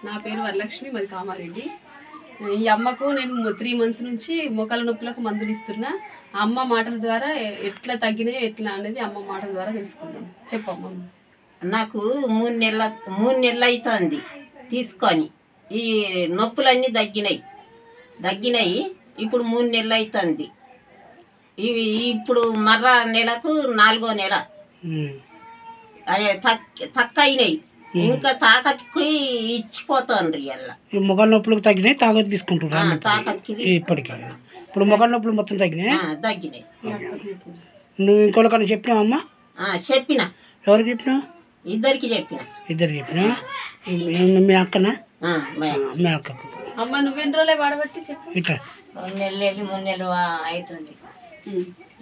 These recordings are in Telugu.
నా పేరు వరలక్ష్మి, మరి కామారెడ్డి. ఈ అమ్మకు నేను 3 months నుంచి మోకాళ్ళ నొప్పులకు మందులు ఇస్తున్నా. అమ్మ మాటల ద్వారా ఎట్లా తగ్గినాయో ఎట్లా అనేది అమ్మ మాటల ద్వారా తెలుసుకుందాం. చెప్పమ్మ. నాకు 3 నెలలు అవుతుంది తీసుకొని. ఈ నొప్పులన్నీ తగ్గినాయి. ఇప్పుడు 3 నెలలు అవుతుంది. ఇవి ఇప్పుడు మర్ర నెలకు 4వ నెల తక్కువ అయినాయి. ఇంకా తాకత్కి ఇచ్చిపోతాండ్రి. అలా మొగల నొప్పులకు తగ్గినాయి, తాకత్ తీసుకుంటున్నారు తాకత్కి ఇప్పటికి. ఇప్పుడు మొగల నొప్పులు మొత్తం తగ్గినాయి. నువ్వు ఇంకోళ్ళకన్నా చెప్పినావు అమ్మ? చెప్పిన. ఎవరికి చెప్పినావు? ఇద్దరికి చెప్పినా. మీ అక్కనా? మీ అక్కకు. అమ్మ నువ్వెన్ని రోజులే వాడబట్టి చెప్పు. ఇట్లా 3 నెలలు అవుతుంది.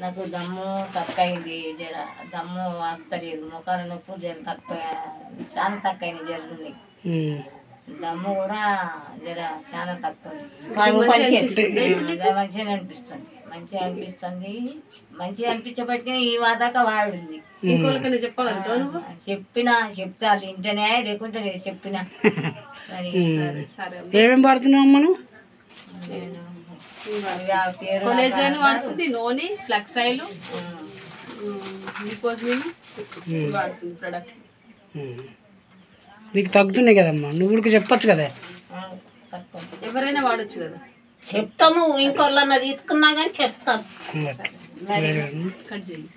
నాకు దమ్ము తక్కువ అయింది. జర దమ్ము వస్తలేదు. ముఖాల నొప్పు జర తక్కువ, చాలా తక్కువ అయింది. జరుగుంది దమ్ము కూడా జర చాలా తక్కువ. మంచిగా అనిపిస్తుంది. మంచిగా అనిపించబట్టి ఈ వాదాకా వాడింది. ఇంకోళ్ళకన్నా చెప్పగలుగుతావు నువ్వు? చెప్తే వాళ్ళు ఇంటనే, లేకుంటే లేదు. చెప్పినా మరి. ఏమేమి వాడుతున్నావు అమ్మ నువ్వు? నేను కొలేజన్ వాడుతుంది, నూనె, ఫ్లక్స్ ఆయిల్, వాడుతుంది ప్రొడక్ట్. నీకు తగ్గుతున్నాయి కదమ్మా, నువ్వు కూడా చెప్పచ్చు కదా. ఎవరైనా వాడచ్చు కదా. చెప్తాము. ఇంకోళ్ళన్నా తీసుకున్నా కానీ చెప్తాం. కట్ చేయండి.